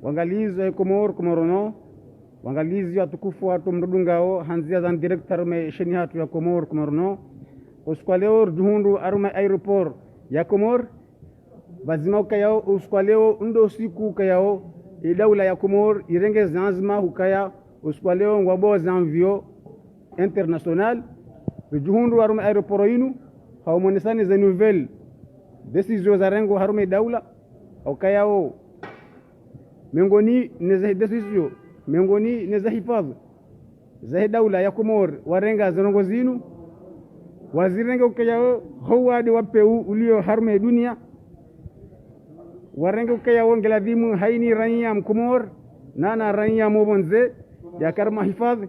wangalizi wa Komoro wangalizi watukufu watu mrudungao hanzia za director me sheni hatu ya Komoro uskwaleo juhundu aruma aeroport ya Komoro bazima ukayao uskwaleo ndo siku ukayao idawla ya Komoro irenge zanzima ukaya uskwaleo ngwabo zanvio international juhundu aruma aeroport inu haumonesani za nouvelle decision za rengo harume daula ukayao miongoni neza decision miongoni neza hifadhi za daula ya Komoro warenga zongo zinu wazirenge ukayao howadi wapeu ulio harume dunia warenge ukayao ngeladhimu haini raia mkomor nana raia mobonze ya karma hifadhi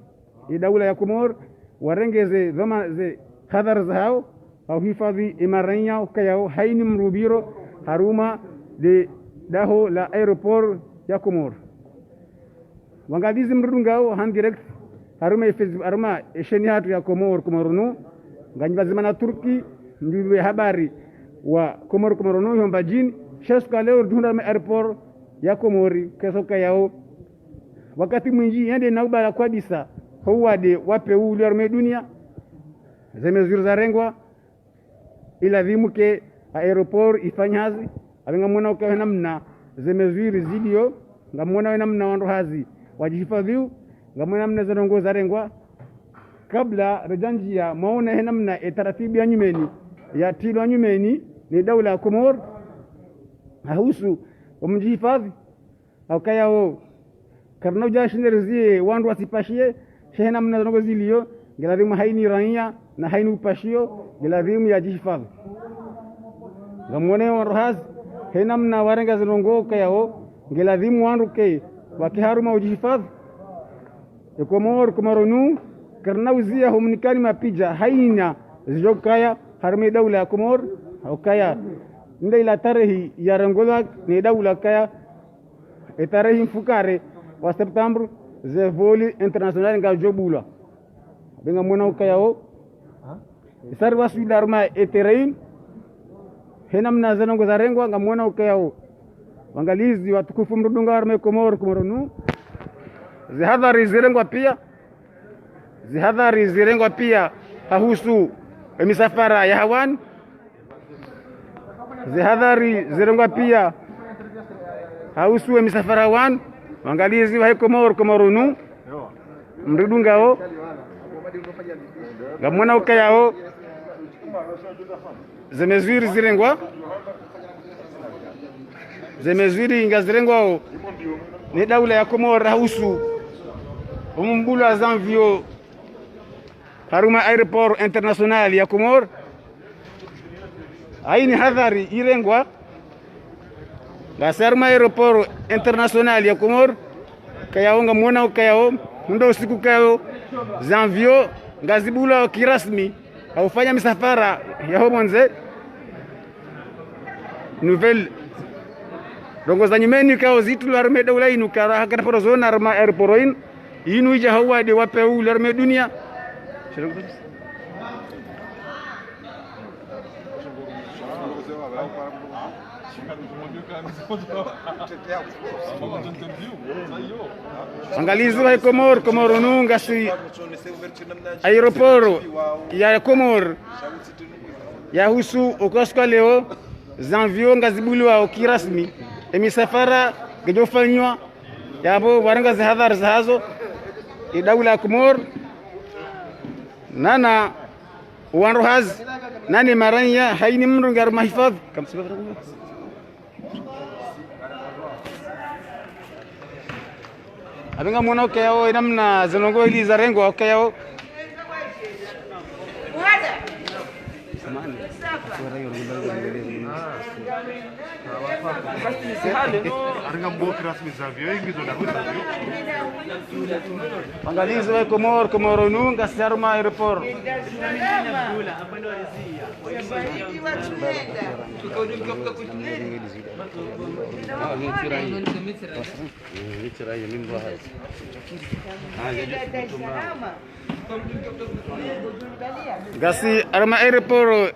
daula ya Komoro warenge ze zama ze hadhar zao au hifadhi imaranya ukayao haini mrubiro haruma de daho la aeroport ya Komoro wangalizi mrudungao han direct haruma ifezi haruma sheni hatu ya Komoro no nganyibazima na Turki ndiwe habari wa Komoro no yomba jini sheska leo dunda airport ya Komori kesoka yao wakati mwingi yende na ubala kwa bisa howade wape uli arme dunia zemezuru za rengwa ila dhimuke aeroport ifanyazi abengamona ukawe namna zemezuru zidio ngamona namna wando hazi wajihifadhiu ngamona namna zongo za rengwa kabla rejanjia maona namna taratibu ya nyumeni ya tilo nyumeni ni daula ya Komoro hahusu umjihifadhi au kayao karna jashinderzie wandu wasipashie shehna mna zongo zilio geladhimu haini raia na haini upashio geladhimu ya jihifadhi ngamone warhaz hena mna warenga zongo kayao geladhimu wandu ke wakiharuma ujihifadhi Komoro nu karna uzia humnikani mapija haina zijokaya harme daula ya Komoro au kaya nda ila tarehi ya rengola ni daula kaya tarehi mfukare wa Septembre ze voli international nga jobula benga mona ukayao sarwa sudarma eterein henamna zanongo za rengwa nga mona ukayao wangalizi watukufu mrudunga arme Komoro nu zihadhari zirengwa pia hahusu misafara ya hawan zihadhari zirengwa pia hahusu misafara wan wangalizi wa Komoro nu mrudungao ngamona ukayao zemezuri zirengwa ngazirengwa ni daula ya Komoro hahusu umumbula zanvio haruma aeroport international ya Komoro aini hadhari irengwa gasarma aeroport international ya Komoro kayao ngamona ukayao ndo siku kayao zanvio ngazibula kirasmi aufanya misafara ya homonze nouvelle dongo za nyimeni kao zitu larme daula inu kara hakana porozona arma airporoin inu ija hawade wape u larme dunia angalizi wa Komoro nu ngasi aeroport ya Komoro ya husu ukoska leo zanvio ngazibulwa ukirasmi emisafara gejofanywa yabo waranga zihadhar zahazo daula ya Komoro nana wanrohaz nani maranya haini mrungar mahifadh abenga mwana ukayao namna zonongo hili za rengo ukayao angalizi wa Komoro nu ngasaruma aeroport gasi arma aeroport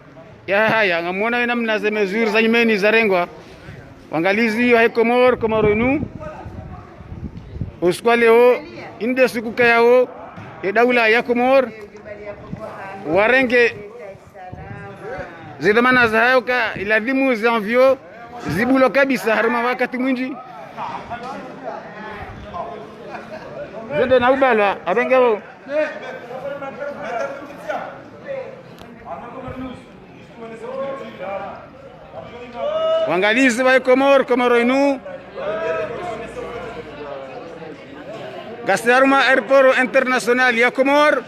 ya haya ngamona namna zemezuri za nyimeni za rengwa wangalizi wa Komoro nu usiku leo inde siku kayao daula ya Komor warenge zidamana zahayo ka iladhimu zanvyo zibulo kabisa haruma wakati mwingi zende na ubala abengao wangalizi wa Komoro inu gasaruma airport international ya Komor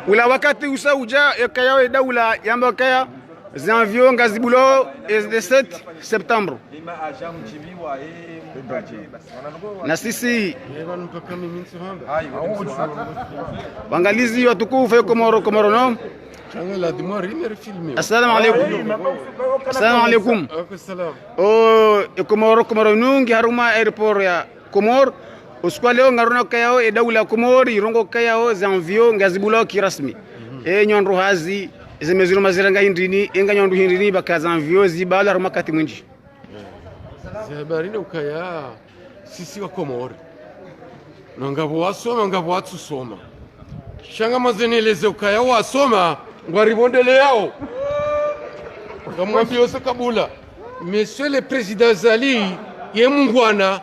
ula wakati usauja yakayao daula yamba kaya zanvyo ngazibulo is the 7 September na sisi wangalizi watukufu ya Komoro no. Assalamu alaikum. Assalamu alaikum. Komoro nungi haruma airport ya Komor usiku leo ngaruna kayao daula Komor irongo kayao zanvyo ngazibulo kirasmi nyonro hazi zimezuru maziranga hindini enga nyonro hindini bakazanvyo zibala haruma kati mwingi zihabarine ukaya sisi wa Komor ngabo wasoma ngabo watusoma shanga mazeneleze ukaya wasoma ngwaribondele yao kamwambia kabula monsieur le président Zali ye mungwana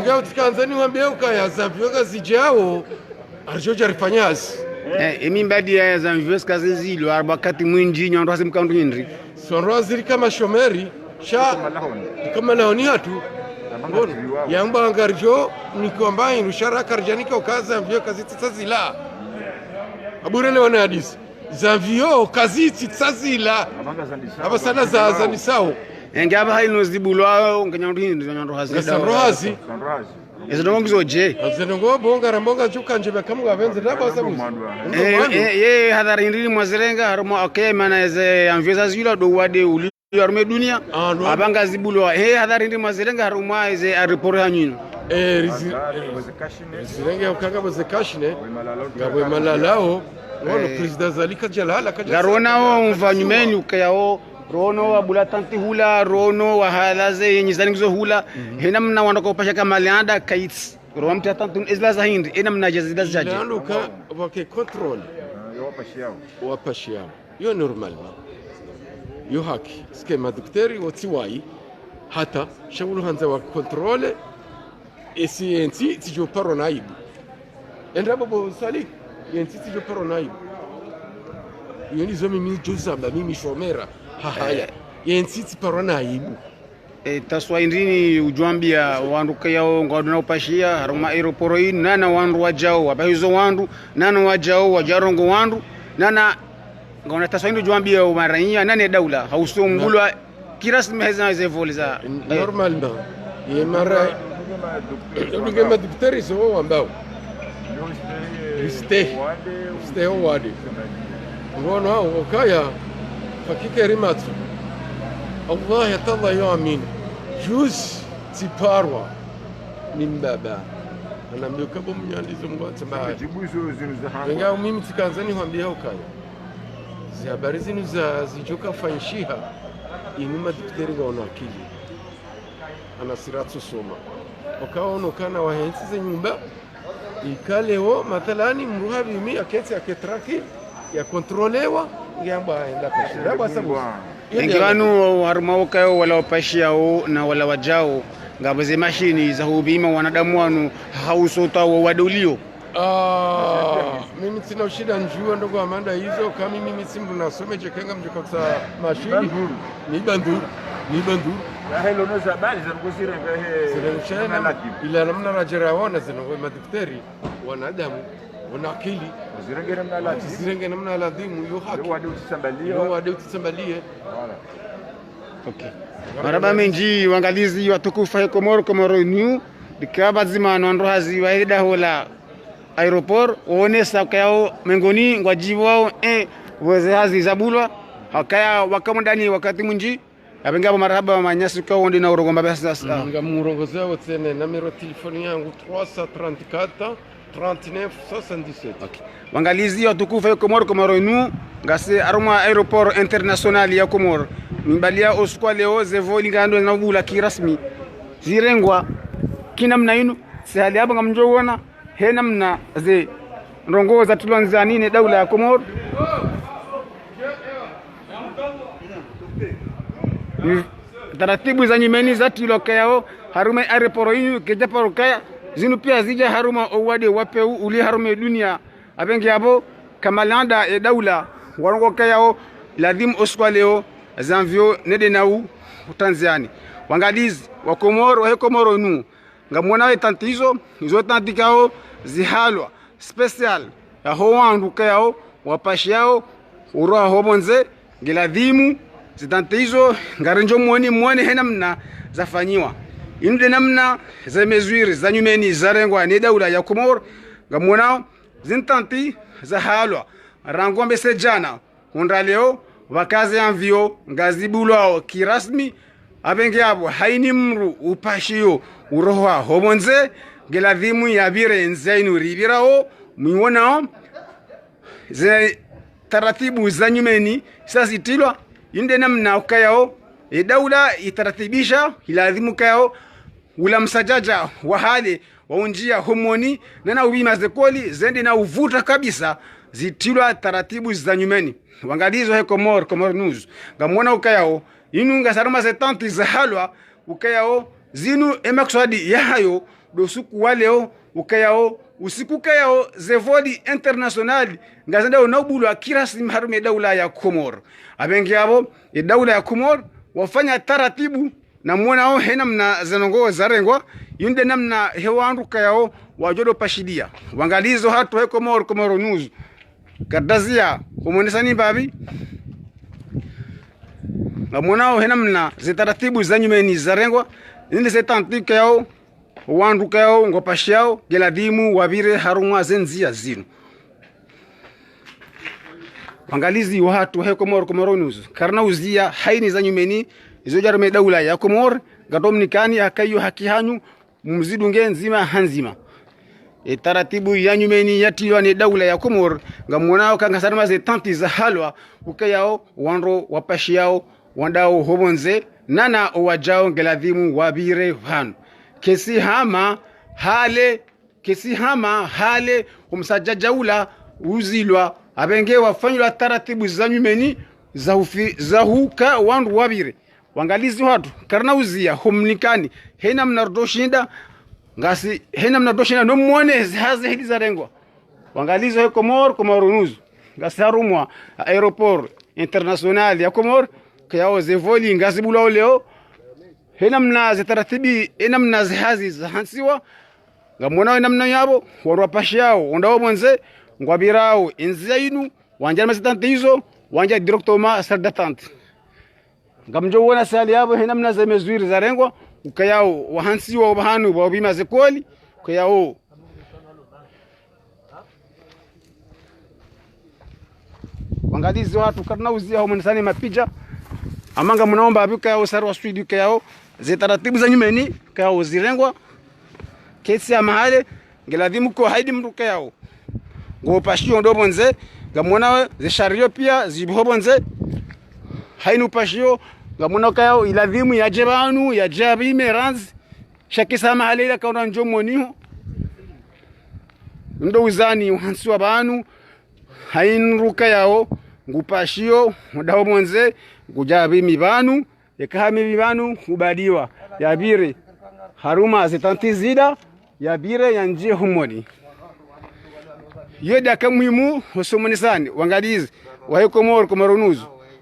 ngao tikanzani wambia ukaya zavyoga zijao arjoja rifanyazi emimbadi ya zanvyo skazizilo arbakati mwingi nyondo hasimkandu hindri sonro aziri kama shomeri sha kama laoni hatu yamba ngarjo nikomba irushara karjanika ukaza vyo kaziti tsazila aburele wana hadisi zavyo kaziti tsazila abasana za nisao ngaba haino zibulwa nganyandu hindu hazi sanrohazi ezidongo bizoje azidongo bonga rambonga chukanje bakamu abenze ndabasabuzi hadari ndiri mwazirenga harmo akemana eze anveza zila do wade uli yarume dunia abanga zibulwa hadari ndiri mwazirenga harmo eze ariporo hanyino rizirenge ukanga bozekashine ngabwe malalao wono president Zalika jalala garona o mvanyumeni ukayao rono wa bulatanti hula rono wa halaze yenyizanizo hula hena mna wandako pasha kama leanda kaits ro mta tantu izla zahindi ena mna jazida zaje leando ka wake control wa pashiao yo normal yo haki skema daktari wotiwai hata shawulu hanza wa control esi enti tijo paronaibu endra babo Salik enti tijo paronaibu yoni zomi mi jozamba mimi shomera haya yensiti parona aibu taswa indini ujwambia wandu kayao ngodona upashia haruma aeroporo hii nana wandu wajao abahizo wandu nana wajao wajarongo wandu nana ngona taswa indini ujwambia umaranya nane daula hausongulwa kirasmi heza zevoliza normal ba ye mara ngema daktari so wambao stay wadi ngono ukaya fakike rimatu Allah yatalla yamin juz tiparwa min baba anaambia kabo mnyandizo mgwata baa ngao mimi tikanzani huambia ukaya zi habari zinu za zijoka fanshiha inuma daktari ngaona akili anasiratu soma ukaona kana wahensi za nyumba ikaleo mathalani mruhabi mi aketi aketraki ya kontrolewa ngamba enda kashira basabu ngwanu harumao kayo wala wapashiao na wala wajao ngabaze mashini za hubima wanadamu wanu hausota wa wadulio mimi sina shida njua ndogo Amanda hizo kama mimi simbu nasome jekenga mjikotsa mashini ni bandu na helo no zabali za ngosire ngahela ila namna rajara wana zinawe madaktari wanadamu wana akili zirenge namna ladhimu yo haki wade utisambalie okay maraba menji wangalizi watukufa ya Komoro new dikaba zima ndo hazi waida hola aeroport onesa kayao mengoni ngwajiwao weze hazi zabulwa hakaya wakamundani wakati munji abengabo marhaba manyasi kwa wondi na urogomba basa ngamurongoza wotsene numero telefoni yangu 334 39 77 okay wangalizi watukufa ya Komoro new ngase aruma aeroport international ya Komoro mbalia oskwa leo zevo lingando na bula kirasmi zirengwa kinamna inu sihali hapa ngamjouona he namna ze rongoza tulonza nini daula ya Komoro taratibu za nyimeni za tilokayao harume airporo inu kejaparo kaya zinu pia zija haruma owade wape uli harume dunia abengi hapo kamalanda e daula warongo kayao lazim oskwaleo zanvio nede nau Tanzania wangalizi wa Komoro he Komoro nu ngamona wetantizo izo tantikao zihalwa special ya howandu kayao wapashiao uroa hobonze geladhimu zitantizo ngarenjo mwone henamna zafanyiwa inde namna za mezwiri za nyumeni zarengwa ni daula ya Komoro ngamona zintanti zahalwa rangombe sejana leo wakazi anvio ngazibulwao kirasmi abenge abo haini mru upashio uroha hobonze geladhimu yabire nzainu ribirao muonao ze taratibu za nyumeni sasa itilwa inde namna ukayao daula itaratibisha iladhimu kayao ula msajaja wa hali waunjia homoni na ubima zekoli zende na uvuta kabisa zitilwa taratibu za nyumeni wangalizo he Komoro News ngamona ukayao inu ngasaruma setanti za halwa ukayao zinu emakswadi yahayo dosuku waleo ukayao usiku kayao zevodi international ngazenda unobulwa kirasmi harume daula ya Komoro abengi abo daula ya Komoro wafanya taratibu na muonao hena mna zanongo zarengwa yunde namna hewandu kayao wajodo pashidia wangalizo hatu he Komoro News kadazia umonesani babi ngamonao henamna zitaratibu za nyumeni zarengwa ninde setantike yao wandu kayao ngopashiao geladimu wabire harumwa zenzia zinu wangalizi watu he Komoro News karna uzia haini za nyumeni izo jarme daula ya Komoro gadomnikani akayo hakihanyu mzidunge nzima hanzima taratibu ya nyumeni yatilwa ni daula ya Komoro ngamonao kangasarma ze tanti za halwa ukayao wanro wapashiao wandao hobonze nana owajao geladhimu wabire hanu kesi hama hale umsajajaula uzilwa abenge wafanyula taratibu za nyumeni za huka wandu wabire wangalizi watu karna uzia homnikani hena mnardoshinda ngasi hena mnardoshinda no muone haze hili zarengwa wangalizo he Komoro News ngasi harumwa aeroport international ya Komoro kayao zevoli ngazibula leo hena mnaze taratibi hena mnaze hazi zahansiwa ngamona namna yabo warwapashiao ondao bonze ngwabirao enzainu wanja masitante hizo wanja directement sardatante ngamjo wona sali yabo hena mnaze mezwiri zarengwa ukayao wahansiwa ubahanu bobima zekoli kayao wangalizi watu karna uzia homonisani mapija amanga munaomba abika yao sarwa studio kayao zitaratibu za nyumeni kayao zirengwa kesi ya mahale ngeladhimu ko haidi mruka yao ngopashio ndobonze ngamona zishario pia zibhobonze hainu pashio ngamona kayao iladhimu ya jebanu ya jabi meranz shakisa mahale ila kaona njomoniho ndo uzani uhansiwa banu hainruka yao ngupashio ndabonze gujabi mibanu yakahami mibanu kubadiwa yabire haruma zitanti zida yabire yanje humoni yeda kamuhimu hosomonisani wangalizi wa Komoro News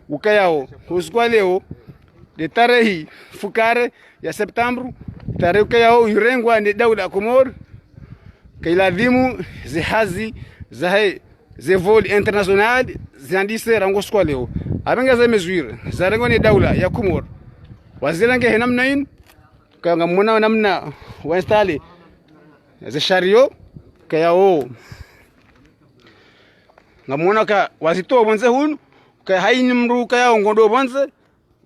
ukayao usikwa leo de tarehi fukare ya September tarehe ukayao yurengwa ni daula Komoro kailadhimu zihazi zahe zevol international ziandise rango skwa leo abenga za mezwire zarengo ni daula ya Komoro wazilange henamna in kanga muna namna wainstali za shario kayao ngamona ka wazito bonze hunu ka haini mru kayao ngondo bonze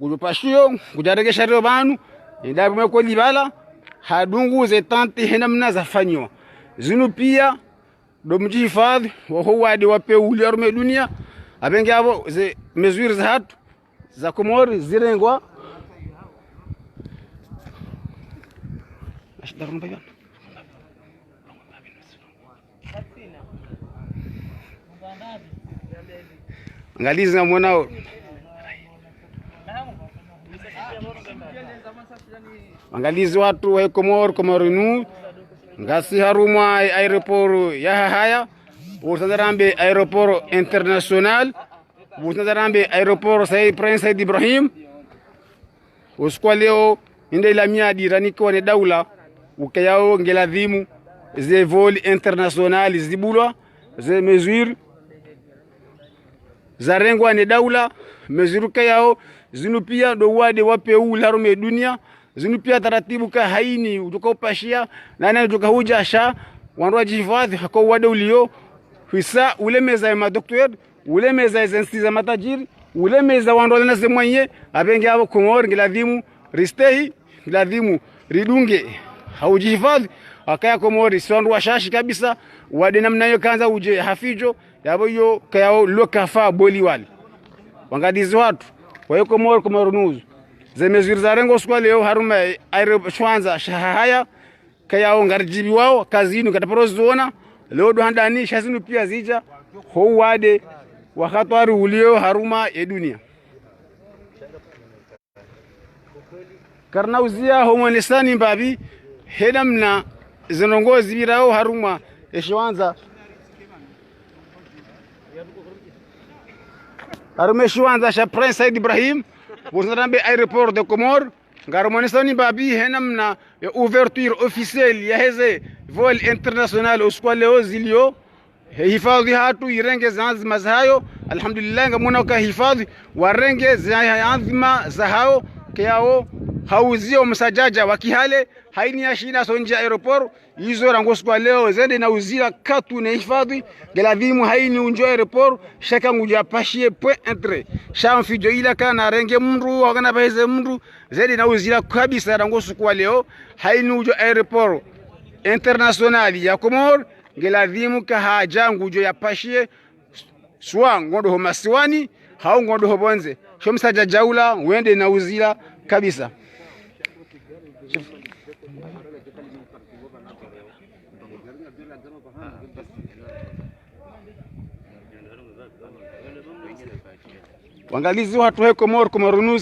gujupashio gujarege shario banu ndabi meko libala hadungu ze tanti henamna zafanywa zinu pia domji hifadhi wa huwadi wape uliarume dunia abenge abo ze mezwiri za hatu za Komoro zirengwa Angalizi mwanao angalizi watu wa Komorinu ngasi harumwa aeroport ya haya usazarambe aeroport international usazarambe aeroport Prince Said Ibrahim usikwa leo inde la miadi raniko ne daula ukayao ngeladhimu ze vol international zibulwa ze mesure zarengwa ne daula mesure kayao zinupia do wade wapeu larume dunia zinupia taratibu ka haini utukopashia nani utukahuja sha wandu wajihifadhi hako wade ulio hisa ulemeza ya madoktor ulemeza ya zensi za matajiri ulemeza wandu walena semwenye abenge abo Komor ngiladhimu ristehi ngiladhimu ridunge haujihifadhi akaya Komori sondu washashi kabisa wade namna hiyo kanza uje hafijo yabo yo kayao lokafa boli wali wangadizi watu wa Komor ze mesure za rengo skwa leo haruma aero shwanza shahaya kayao ngarjibi wao kazini kataporoziona leo do handani shazinu pia zija ho wade wakatwari ulio haruma ya dunia karna uzia homo lisani mbabi hedamna zinongozi birao haruma eshwanza haruma shwanza sha Prince Said Ibrahim Bournarambe aéroport de Comore ngaromonisani babi henamna ouverture officielle ya heze vol international uskwaleo zilio hifadhi hatu irenge zanzima zahayo alhamdulillah ngamuna ka hifadhi warenge zanzima zahayo kiao hauzio msajaja wakihale haini ya shina sonja aeroport hizo rangoswa leo zende na uzila katu na hifadhi geladhimu haini unjo aeroport shaka nguja pashie point entre shamfijo ila kana renge mndu wakana baheze mndu zende na uzila kabisa rangoswa leo haini unjo aeroport international ya Komor geladhimu ka haja ngujo ya pashie swa ngondo ho masiwani hau ngondo ho bonze shomsaja jaula wende na uzila kabisa wangalizi watu wa Komor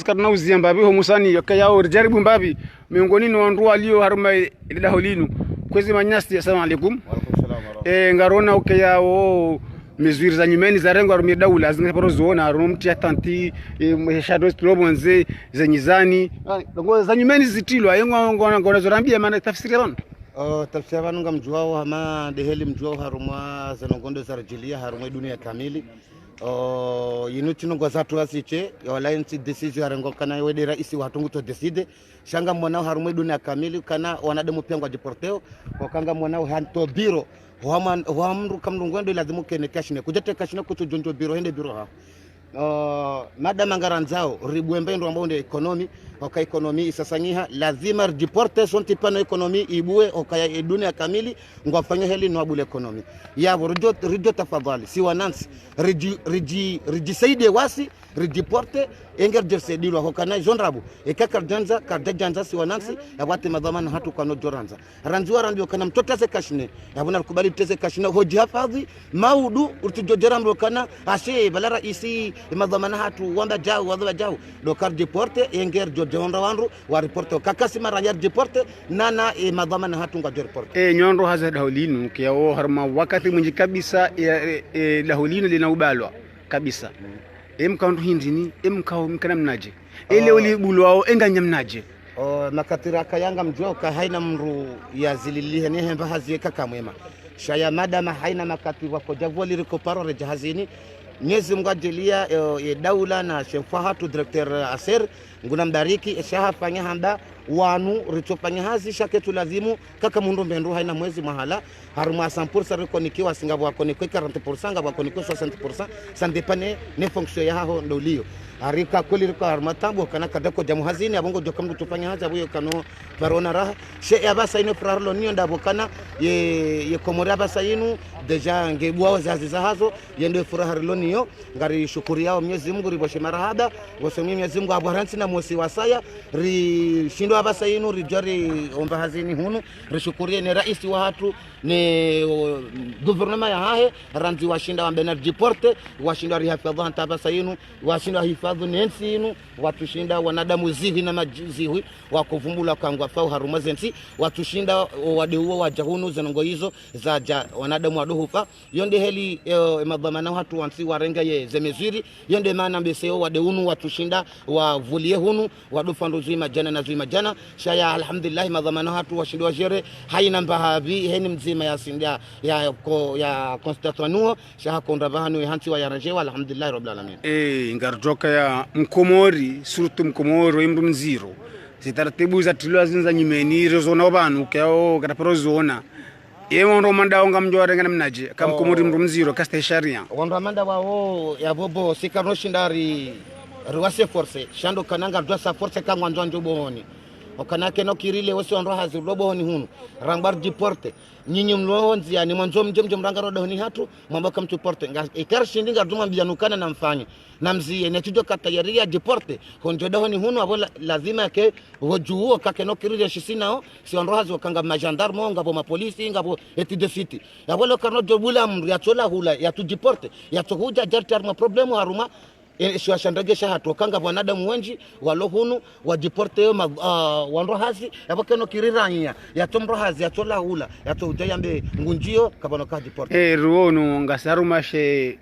kana uzia mbabi ho musani yakayao jaribu mbabi miongoni ni wandu walio haruma ilaholinu kwezi manyasi. Assalamu alaikum. Ngarona ukayao mesure za nyumeni za rengo arumia daula zingaporoziona arumti atanti shadows probonze zenyizani ngo za nyumeni zitilwa yengo ngona zorambia maana tafsiri bana tafsiri bana ngamjuao ama deheli mjuao harumwa zanongondo za rajilia harumwa dunia kamili yinuchino ngo zatu asiche alliance decision rengo kana wede rais watungu to decide shanga mwanao harumwa dunia kamili kana wanadamu pia ngo deporteo wakanga mwanao hanto biro wamru kamrungwendo lazima kene kashine kujete kashine kutujonjo biro hende biro ha madama ngaranzao ribwembe ndo ambao ndio economy oka economy isasanyiha lazima reporte sonti pano economy ibue oka dunia kamili ngwafanya heli no abule economy yabo rijo tafadhali si wanansi riji saide wasi reporte enger jerse dilo hokana jonrabu ekaka janza karda janza si wanansi yabate madhamana hatu kano joranza ranjua randio kana mtota se kashine yabona kubali tese kashine hoji hafadhi maudu urtujojerambo kana ashe balara isi madhamana hatu wanda jao wadha jao dokar deporte enger jojonra wanru wa reporte kakasi maranya deporte nana madhamana hatu nga reporte nyondo haza daholinu kiao harma wakati mwingi kabisa daholinu linaubalwa kabisa emkaundu hindini emkao mkana mnaje ile uli bulwao enganya mnaje makatira kayanga mjua ka haina mru ya zililihe ne hemba hazieka kamwema shaya madama haina makati wako javoli rikoparo rejahazini nyezi mgajelia daula na shemfahatu director aser nguna mdariki shaha fanya handa wanu ritopanya hazi shaketu lazimu kaka mundu mbendu haina mwezi mahala haruma 100% rekonikiwa singabo akonikwe 40% ngabo akonikwe 60% ça dépend ne fonction ya ho ndolio arika kweli rika armatambo kana kadako jamu hazini abongo jokamdu tufanya haza buyo kano parona raha she yabasa ino frarlo niyo ndabo kana ye komora basa inu deja ngebwa zazi za hazo yende furaha niyo ngari shukuri yao Mwenyezi Mungu riboshe marahaba wasemi Mwenyezi Mungu abwaransi na mosi wasaya ri shindo abasa inu rijari omba hazini hunu rishukurie ni rais wa hatu ni gouvernement ya hahe ranzi washinda wa Bernard Porte washinda rihafadha abasa inu washinda hifadhi nensi inu watushinda wanadamu zihi na majizihi wakuvumbula kangwa fau harumazensi watushinda wadeuwa wajahunu zenongo hizo za wanadamu waduhufa yonde heli madhamana watu wansi warenga ye zemeziri yonde maana mbeseo wadeunu watushinda wavulie hunu wadufandu zima jana na zima jana shaya alhamdulillah madhamana watu washinda wajere haina mbahabi heni mzima ya sindia ya konstatanuo shaha kondabahanu ya hansi wa yarajewa alhamdulillah rabbil alamin. Ngarjoka ya mkomori surutu mkomori wa imru mziro zitaratibu za tilwa zinza nyimeni rezona wabanu kaya kataparo zona yewondo manda onga mjore ngana mnaje kam komori mru mziro kasta sharia wondo manda wao ya bobo sikaroshindari ruwase force shando kananga dwasa force kangwa njonjo bohoni okanake no kirile wose onro hazi robohoni hunu rambar Porte nyinyi mlonzi yani mwanzo mjomjo mranga rodohoni hatu mwambaka mtu Porte ikar shindinga duma mbianukana na mfanye na mzie ne tudo katayaria Porte honjo dohoni hunu abo lazima ke hojuo kake no kirile shisinao si onro hazi wakanga majandarmo ngabo mapolisi ngabo etide city yabolo kano jobula mri atola hula ya Porte ya tohuja jartar ma problemu haruma shandage hatu kanga wanadamu wenji walohunu wajiporte wanro hazi yabakeno kiriranya yatomro hazi yatola hula yatujayambe ngunjio kabano ka jiporte ruonu ngasaruma she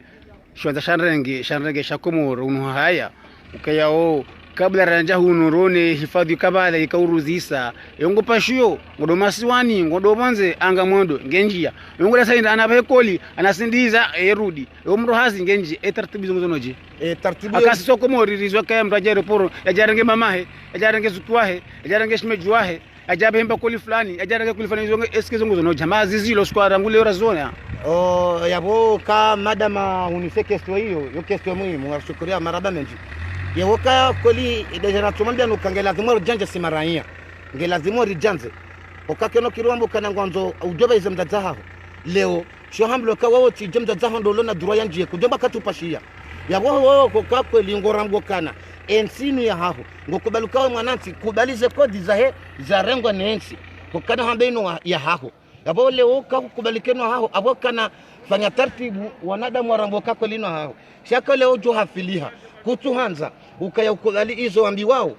shwanza shanrenge shakomoro unu haya ukayao kabla ranja hunu rone hifadhi kabala ikauruzisa yongo pashiyo ngodo masiwani ngodo manze anga mondo ngenjia yongo da sainda anapekoli anasindiza erudi yomro hazi ngenji taratibu zongonoje taratibu akasi sokomori rizwa kaya mrajere poro yajarenge mamahe yajarenge zutuahe yajarenge shmejuahe ajabe hemba koli fulani yajarenge koli fulani zongo eske zongonoje mazizilo skwara ngule ora zona yabo ka madama unifeke sto hiyo yo kesto muhimu ngashukuria maraba menji yewoka koli dejana tumambia nukangela zimoro janje simaraia ngela zimoro janje okakeno kirwambo kana ngwanzo ujoba izo mdazaho leo sho hamblo ka wawo ti jemda zaho ndolo na duro yanje kujoba katupashia yabo wawo koka kweli ngorambo kana ensinu ya haho ngokubaluka mwananti kubalize kodi za rengo nensi kokana hambeno ya haho yabo leo ka kubalikeno haho abokana fanya taratibu wanadamu warambo kako lino haho shaka leo jo hafiliha kutuhanza ukaya ukubali izo ambi wao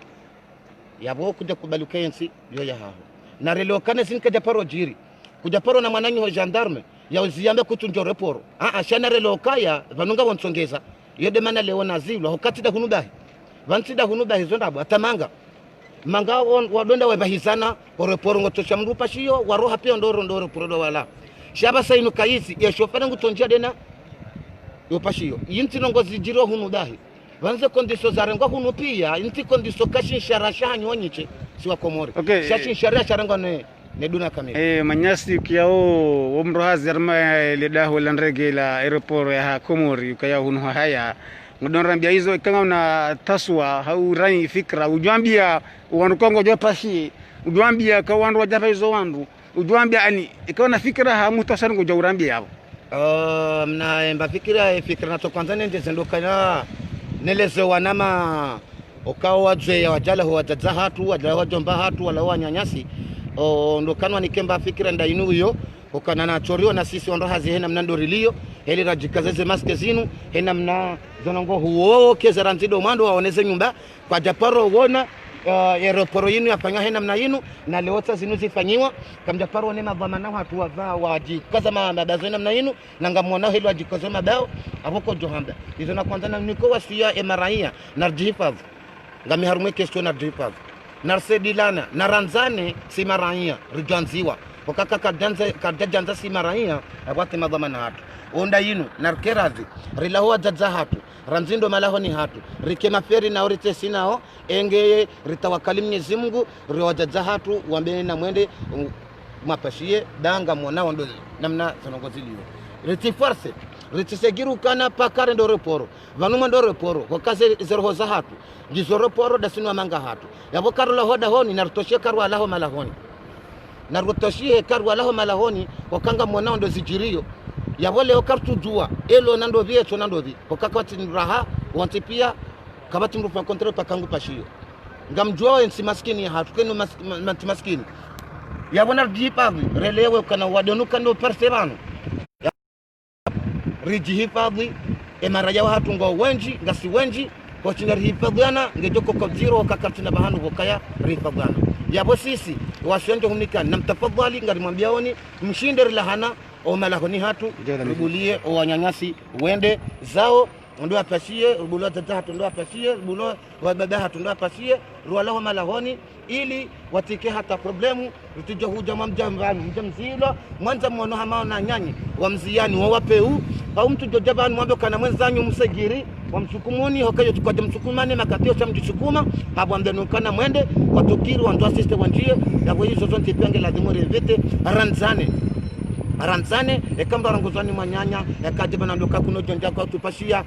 yabo kuja kubaluka yensi yo ya haho na relo kana sinka japaro jiri kuja paro na mwananyi ho gendarme ya uziambe kutunjo reporo shana relo kaya vanunga wonsongeza yode mana leo nazilo hokatida hunudahi vansida hunudahi zondabo atamanga manga wadonda webahizana reporo ngotosha mrupa shiyo waroha pia ndoro porodo wala shaba sainu kaisi ya shofana ngutonjia dena yopashiyo yinti nongozi jiro hunudahi vanze kondiso zarengo hunu pia inti kondiso kashin sharasha nyonyiche siwa komori shashin sharia sharengo ne duna kamili manyasi kiao omrohazi arma le daho landrege la aeroport ya Komori kaya hunu haya ngudonrambia hizo kama una taswa au rai fikra ujambia wandu kongo jopashi ujambia ka wandu wajapa hizo wandu ujambia ani ikawa na fikra hamutasani ngojaurambia hapo mna mbafikira fikra na to kwanza nende zendokana nelezo wanama okao wajwe ya wajala huwa hatu wajala wajomba hatu wala wanyanyasi ndokanwa nikemba fikira ndainu hiyo okana na chorio na sisi ondo hazi hena mnando rilio heli rajikazeze maske zinu hena mna zonongo huo keza nzido mwando waoneze nyumba kwa japaro wona aeroporo yinu yapanya hena mna yinu na leota zinu zifanyiwa kamjaparo ne madhamana watu wavaa wajikaza mabazo hena mna yinu na ngamwona heli wajikaza mabao aboko johamba hizo na kwanza na niko wasia emaraia na jihifadhi ngami harumwe kesto na jihifadhi narsedilana naranzane simaraia rijanziwa okaka kadanza simaraia abate madhamana hatu onda yinu narkerazi rilaho adza hatu ranzindo malaho ni hatu rikema feri na orite sinao enge ritawakali Mwenyezi Mungu riwadza hatu wambene na mwende mapashie danga mwanao ndo namna zonongoziliyo reti force reti segiru kana pakare ndo reporo vanuma ndo reporo wakaze zero za hatu ndizo reporo dasinu manga hatu yabo karola hoda honi narutoshia karwa laho malahoni narutoshia karwa laho malahoni wakanga mwanao ndo zijirio yabo leo kartu jua elo nando viecho nando vi wakakati raha wantipia kabati mrupa kontre pakangu pashio ngamjua wensi maskini hatu kenu maskini yabo narjipa relewe kana wadonuka ndo perserano rijihifadhi emaraja watu ngo wenji ngasi wenji kwa chinga rihifadhiana ngejoko kwa ziro wakakatina bahanu wakaya rihifadhiana yabo sisi washonjo hunika na mtafadhali ngarimwambiaoni mshinde rilahana o malahoni hatu rubulie o wanyanyasi wende zao ndo apashie rubulo tata hatu ndo apashie rubulo wababa hatu ndo apashie ruwalaho malahoni ili watike hata problemu rutija huja mamjambani mjamzilo mwanza mwono hamao na nyanyi wa mziyani wa wapeu au mtu jojabani mwambe kana mwenzanyu msegiri wa msukumuni hokayo tukaje msukumani makatio cha mjisukuma hapo amdenukana mwende watukiri wandu asiste wanjie yabo hizo zonte penge lazima revete aranzane ekamba rangozani manyanya ekaje banandoka kuno jonja kwa tupashia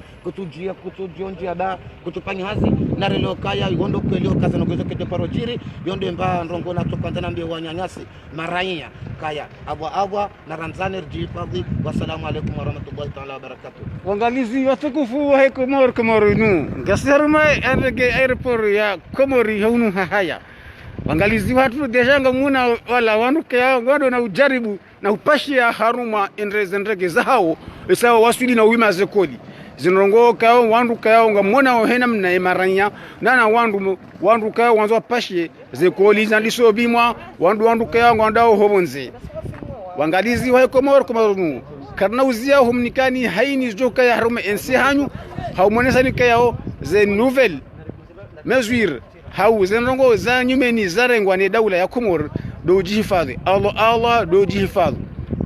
kutujionjia da kutupanya hazi na relo kaya yondo kwelio kaza nogozo keje parojiri yondo mba ndongo na tupandana mbie wanyanyasi maraiya kaya abwa na ranzane rjipadi. Wassalamu alaykum warahmatullahi ta'ala wabarakatuh. Wangalizi watukufu wa Komorinu ngasaruma arege airport ya Komori haunu haya wangalizi watu dejanga muna wala wanuke yao ngado na ujaribu na upashia haruma ndrege zao isawa wasuli na wima zekoli zinrongo kao wandu kao ngamona ohena mna emaranya nana wandu kao wanzo pashie zekoli zandiso bimwa wandu kao ngandao hobonze wangalizi wa Komorinu karna uzia humnikani haini joka ya haruma ensi hanyu haumonesa ni kao ze nouvelle mesure hau zenrongo za nyumeni zarengwa ni daula ya Komor do jihifadhi Allah do jihifadhi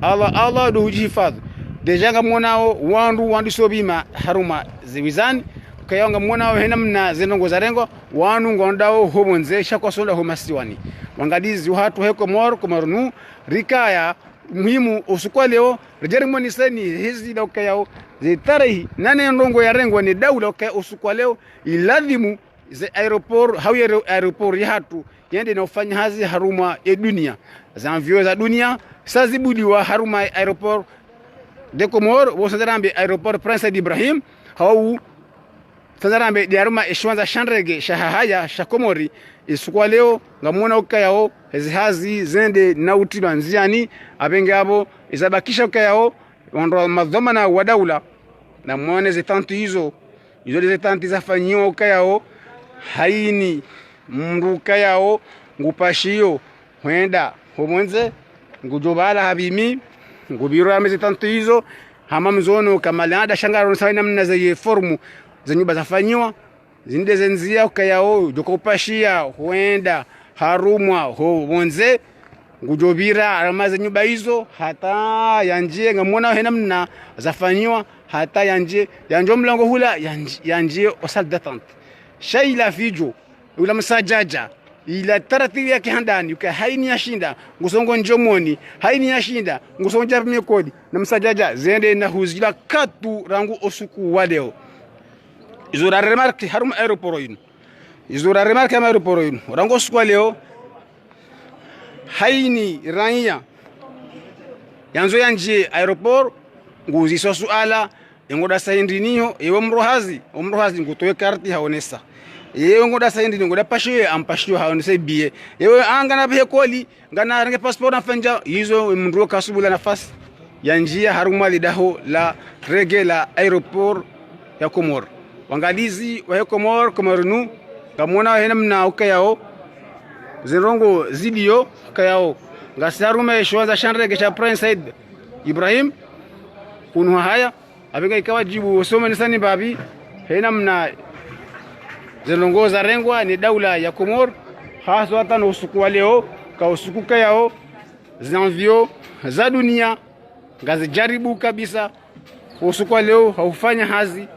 Allah do jihifadhi dejanga mwanao wandu sobima haruma ziwizani kayanga mwanao henamna zenrongo zarengo wanu ngondao hobonze shakwa sonda homasiwani wangadizi watu Komorinu rikaya muhimu usukwa leo rejerimo seni hizi da kayao zitarahi nane ndongo ya rengwa ni daula kaya usukwa leo iladhimu ze aeroport aeroport yatu yende na ufanya hazi haruma ya dunia zanvio za dunia sazibudi wa haruma aeroport de Komor wosandarambe aeroport Prince Ibrahim hau sandarambe de haruma ishwanza shandrege shahahaya shakomori isukwa leo ngamona ukayao hazi zende na utilwa nziani abengabo izabakisha ukayao wando madhomana wa daula na muone zetanti hizo zetanti zafanyiwa ukayao haini mruka yao ngupashio huenda homonze ngujobala habimi ngubiro ameze tanto hizo hama mzono kama laada shangaro saina mna za formu za nyumba zafanywa zinde zenzia ukayao jokopashia huenda harumwa homonze ngujobira alamaza nyumba hizo hata yanje ngamona hena mna zafanywa hata yanjo mlango hula yanje osal detente shaila fijo ula msajaja ila taratibu yake handani uka haini yashinda ngusongo njomoni haini yashinda ngusongo jarmi kodi na msajaja zende na huzila katu rangu osuku wadeo izura remarque harum aeroport izura remarque am aeroport rangu osuku leo haini rania yanzo yanje aeroport nguzi sosuala ngoda saindiniyo ewe mrohazi ngutowe karti haonesa yewe ngoda saindi ngoda pashiwe ampashiwe haonesa biye yewe anga na bihe koli ngana range passport afanja hizo mndro kasubula nafasi ya njia haruma lidaho la rege la aeroport ya Komor wangalizi wa Komorinu ngamona hena mna ukayao zirongo zidio kayao ngasarume ishwaza shanrege cha Prince Ibrahim kunu haya abenga ikawa jibu soma nisani babi hena mna zelongoza rengwa ni daula ya Komor hasa hata na usuku wa leo ka usuku kayao zanvio za dunia ngazi jaribu kabisa usuku wa leo haufanya hazi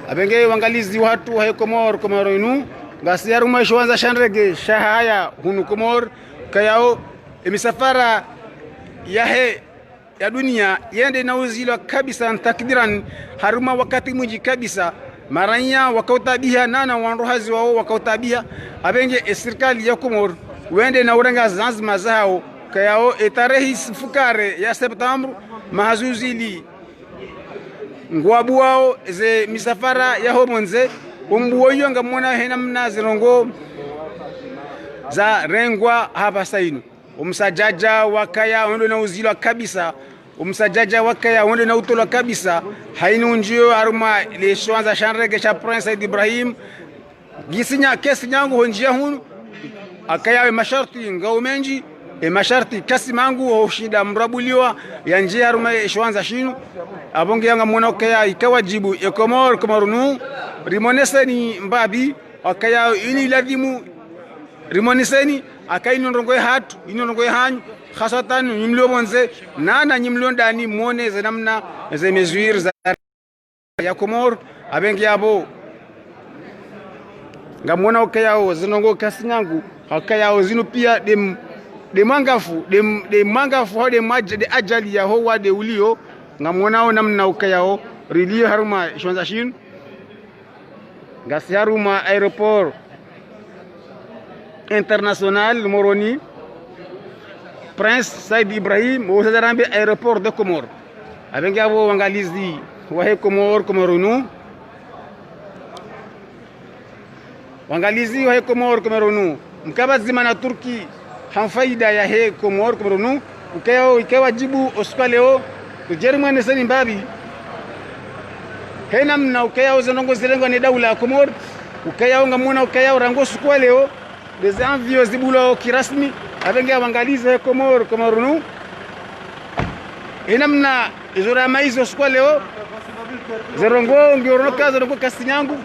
abenge wangalizi watu wa Komor inu ngasi haruma ishwanza shanrege shahaya hunu Komor kayao misafara yahe ya dunia yende nauzilwa kabisa takdiran haruma wakati mwingi kabisa maranya wakautabia nana wanrohazi wao wakautabia abenge serikali ya Komor wende na urenga Zanzibar zao kayao tarehe fukare ya September mahazuzili ngwabu wao ze misafara ya homonze umbuoyo ngamona hena mna zirongo za rengwa hapa sainu umsajaja wakaya wende na uzilwa kabisa umsajaja wakaya wende na utolwa kabisa hainu njio aruma le shwanza shanrege cha Prince Said Ibrahim gisinya kesi nyangu honjia hunu akaya masharti ngaumenji masharti kasi mangu hoshida mrabuliwa ya njia haruma shwanza shinu abonge yanga mwana kaya ikawajibu Komorunu rimoneseni mbabi akaya ini ladhimu rimoneseni akaino ndongoye hatu ino ndongoye hanyu khasatan nyimlo bonze nana nyimlo ndani mone ze namna ze mesures za ya Komor abenge yabo ngamona okayao zinongo kasinyangu akayao zinu pia de mangafu de ajali ya howa de ulio ngamona namna okayao rilio haruma shwanza shin ngasi haruma aeroport international Moroni Prince Said Ibrahim wozarambe aeroport de Komor abenge abo wangalizi wa Komorunu wangalizi wa Komorunu mkabazima na Turki hamfaida ya Komorunu ukayao ikawa jibu oskaleo Jerumani sani mbabi hena mna ukayao zanongo zilengo ni daula ya Komor ukayao ngamona ukayao rango sukwaleo des envios zibulo kirasmi abenge wangalizi Komorunu hena mna izora maizo sukwaleo zerongo ngoroka zerongo kasinyangu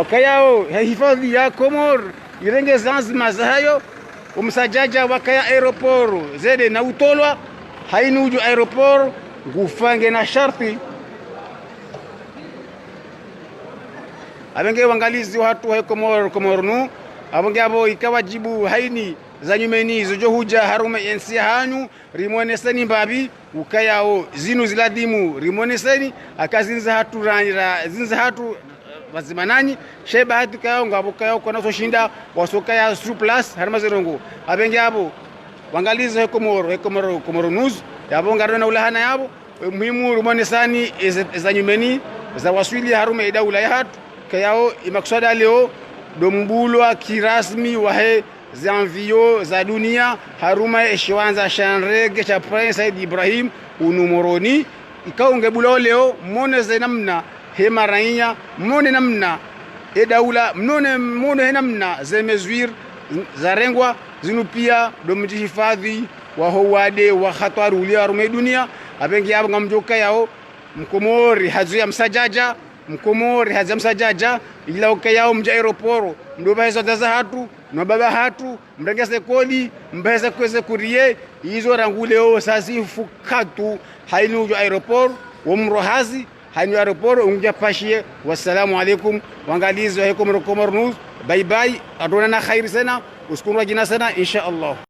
ukayao hifadhi ya Komor irenge Zanzibar zahayo umsajaja wakaya aeroport zede na utolwa hainuju aeroport ngufange na sharti abenge wangalizi watu wa Komorunu abenge abo ikawajibu haini zanyumeni zojo huja harume ensi hanyu rimoneseni mbabi ukayao zinu ziladimu rimoneseni akazinza hatu ranira zinza hatu wazimanani sheba hatu kayao ngabo kayao kwa naso shinda wasokaya surplus harma zirongo abenge abo wangalizi Komorunuz yabo ngarona ulahana yabo muhimu rimonesani zanyumeni za waswili harume daula ya hatu kayao imaksada leo dombulwa kirasmi wahe zanvio za dunia haruma eshwanza shanrege cha Prince Said Ibrahim unumoroni ikaunge bulo leo mone ze namna hema rainya mone namna daula mone namna ze mesure za rengwa zinu pia domjihifadhi wa howade wa khatwaru uli harume dunia abengi yabo ngamjoka yao Mkomori hazu ya msajaja Mkomori haza msajaja ila ukayao mja aeroporo ndoba hizo daza hatu nobaba hatu mrengese kodi mbese kweze kurie hizo ranguleo sasi fukatu hainujo aeroporo womrohazi hainu aeroporo unja pashie wassalamu alaikum wangalizi wa Komorunu bye bye adona na khairi sana uskuru jina sana insha Allah.